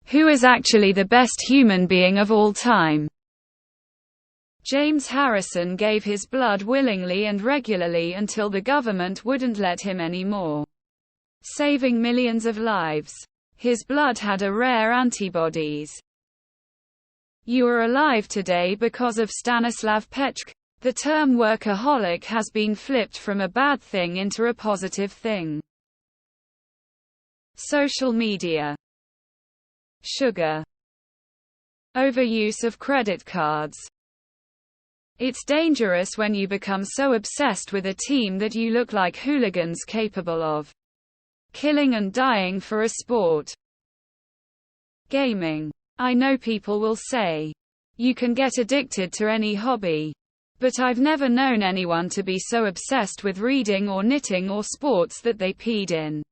Who is actually the best human being of all time? James Harrison gave his blood willingly and regularly until the government wouldn't let him anymore, saving millions of lives. His blood had a rare antibodies. You are alive today because of Stanislav Petrik. The term workaholic has been flipped from a bad thing into a positive thing. Social media. Sugar. Overuse of credit cards. It's dangerous when you become so obsessed with a team that you look like hooligans capable of killing and dying for a sport. Gaming. I know people will say, you can get addicted to any hobby. But I've never known anyone to be so obsessed with reading or knitting or sports that they peed in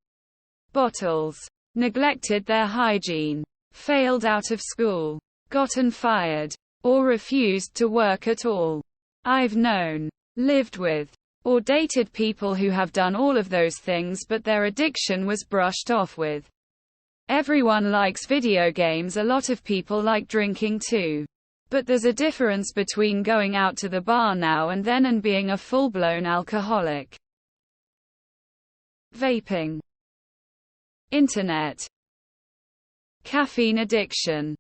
bottles, neglected their hygiene, failed out of school, gotten fired, or refused to work at all. I've known, lived with, or dated people who have done all of those things, but their addiction was brushed off with. Everyone likes video games, a lot of people like drinking too. But there's a difference between going out to the bar now and then and being a full-blown alcoholic. Vaping. Internet. Caffeine addiction.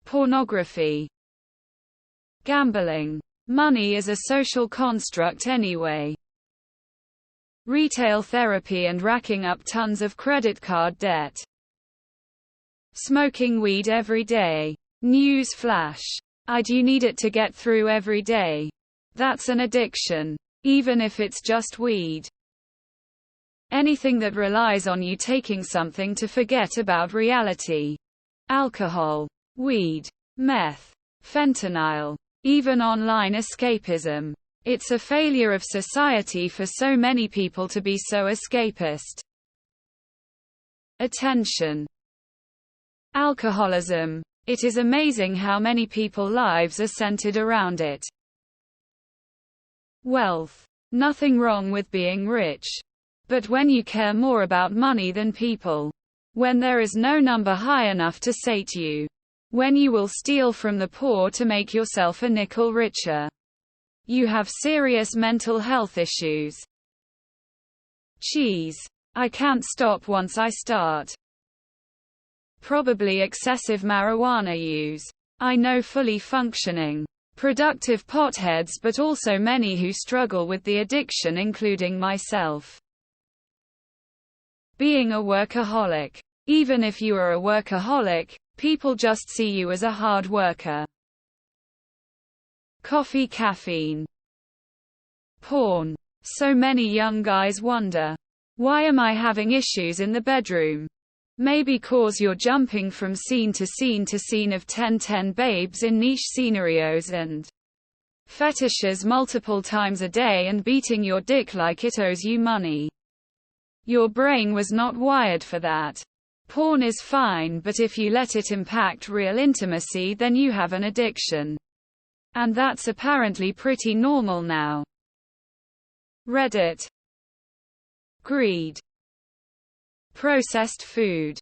Pornography. Gambling. Money is a social construct anyway. Retail therapy and racking up tons of credit card debt. Smoking weed every day. News flash. I do need it to get through every day. That's an addiction. Even if it's just weed. Anything that relies on you taking something to forget about reality. Alcohol. Weed. Meth. Fentanyl. Even online escapism. It's a failure of society for so many people to be so escapist. Attention. Alcoholism. It is amazing how many people's lives are centered around it. Wealth. Nothing wrong with being rich. But when you care more about money than people. When there is no number high enough to sate you. When you will steal from the poor to make yourself a nickel richer. You have serious mental health issues. Cheese. I can't stop once I start. Probably excessive marijuana use. I know fully functioning, productive potheads, but also many who struggle with the addiction, including myself. Being a workaholic. Even if you are a workaholic, people just see you as a hard worker. Coffee, caffeine. Porn. So many young guys wonder, why am I having issues in the bedroom? Maybe cause you're jumping from scene to scene to scene of 10 babes in niche scenarios and fetishes multiple times a day and beating your dick like it owes you money. Your brain was not wired for that. Porn is fine, but if you let it impact real intimacy, then you have an addiction. And that's apparently pretty normal now. Reddit. Greed. Processed food.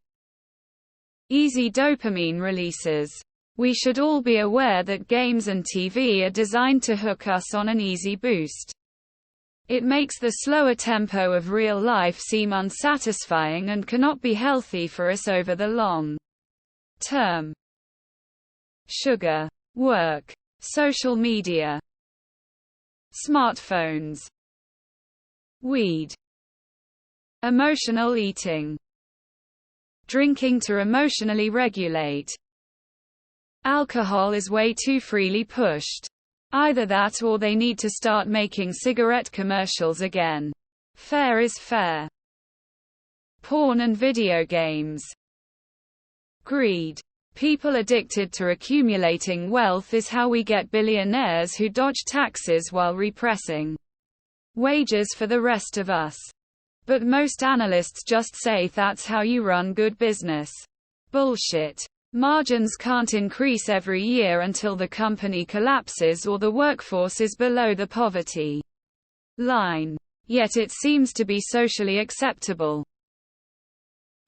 Easy dopamine releases. We should all be aware that games and TV are designed to hook us on an easy boost. It makes the slower tempo of real life seem unsatisfying and cannot be healthy for us over the long term. Sugar. Work. Social media. Smartphones. Weed. Emotional eating. Drinking to emotionally regulate. Alcohol is way too freely pushed. Either that or they need to start making cigarette commercials again. Fair is fair. Porn and video games. Greed. People addicted to accumulating wealth is how we get billionaires who dodge taxes while repressing wages for the rest of us. But most analysts just say that's how you run good business. Bullshit. Margins can't increase every year until the company collapses or the workforce is below the poverty line. Yet it seems to be socially acceptable.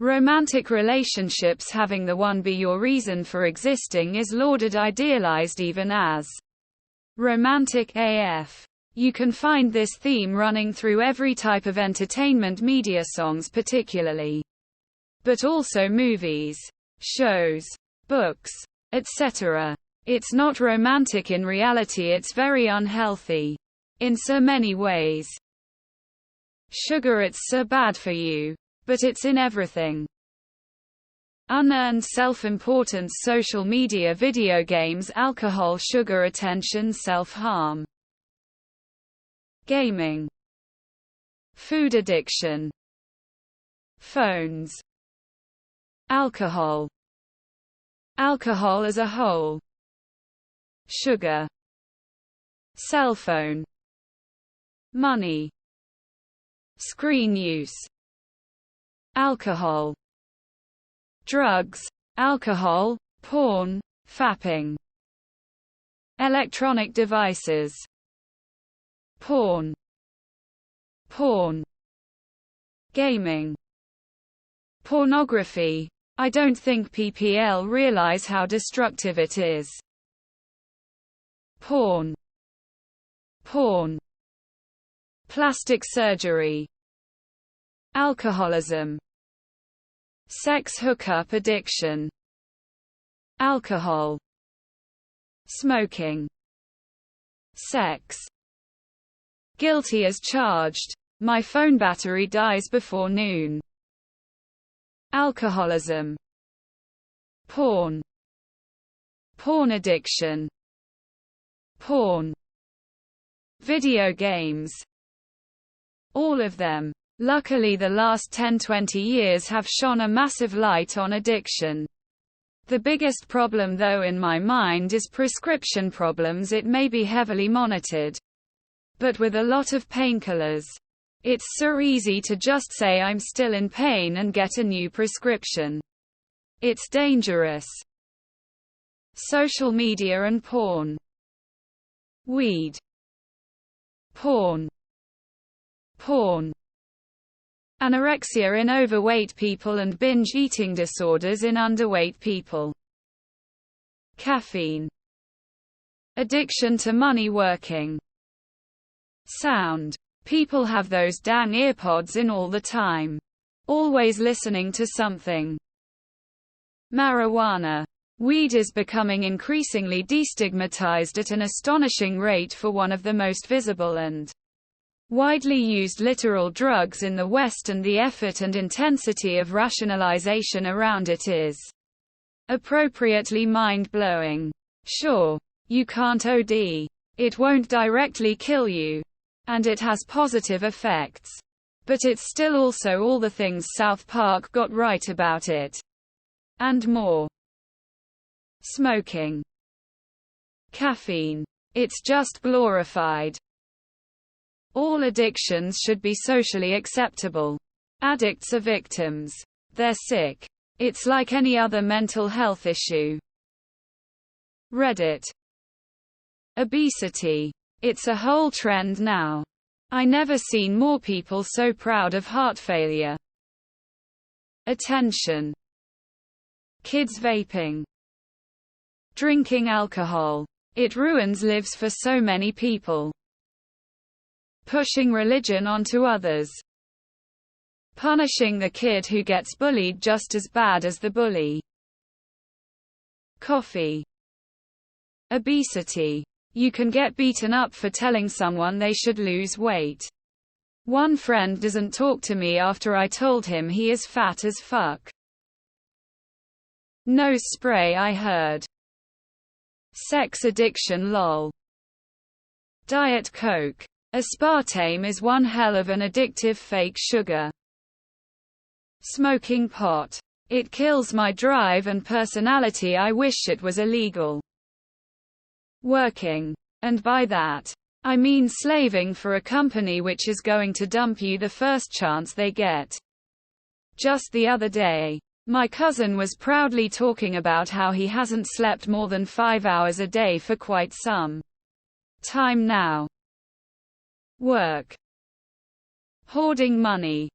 Romantic relationships, having the one be your reason for existing, is lauded, idealized, even as romantic AF. You can find this theme running through every type of entertainment media, songs particularly, but also movies, shows, books, etc. It's not romantic in reality, it's very unhealthy. In so many ways. Sugar, it's so bad for you. But it's in everything. Unearned self-importance, social media, video games, alcohol, sugar, attention, self-harm. Gaming. Food addiction. Phones. Alcohol. Alcohol as a whole. Sugar. Cell phone. Money. Screen use. Alcohol. Drugs. Alcohol, porn, fapping. Electronic devices. Porn. Porn. Gaming. Pornography. I don't think people realize how destructive it is. Porn. Porn. Plastic surgery. Alcoholism. Sex hookup addiction. Alcohol. Smoking. Sex. Guilty as charged. My phone battery dies before noon. Alcoholism. Porn. Porn addiction. Porn. Video games. All of them. Luckily, the last 10-20 years have shone a massive light on addiction. The biggest problem, though, in my mind is prescription problems. It may be heavily monitored, but with a lot of painkillers. It's so easy to just say I'm still in pain and get a new prescription. It's dangerous. Social media and porn. Weed. Porn. Porn. Anorexia in overweight people and binge eating disorders in underweight people. Caffeine. Addiction to money, working. Sound. People have those dang earpods in all the time. Always listening to something. Marijuana. Weed is becoming increasingly destigmatized at an astonishing rate for one of the most visible and widely used literal drugs in the West, and the effort and intensity of rationalization around it is appropriately mind-blowing. Sure, you can't OD. It won't directly kill you. And it has positive effects. But it's still also all the things South Park got right about it. And more. Smoking. Caffeine. It's just glorified. All addictions should be socially acceptable. Addicts are victims. They're sick. It's like any other mental health issue. Reddit. Obesity. It's a whole trend now. I never seen more people so proud of heart failure. Attention. Kids vaping. Drinking alcohol. It ruins lives for so many people. Pushing religion onto others. Punishing the kid who gets bullied just as bad as the bully. Coffee. Obesity. You can get beaten up for telling someone they should lose weight. One friend doesn't talk to me after I told him he is fat as fuck. Nose spray, I heard. Sex addiction, lol. Diet Coke. Aspartame is one hell of an addictive fake sugar. Smoking pot. It kills my drive and personality. I wish it was illegal. Working. And by that, I mean slaving for a company which is going to dump you the first chance they get. Just the other day, my cousin was proudly talking about how he hasn't slept more than 5 hours a day for quite some time now. Work. Hoarding money.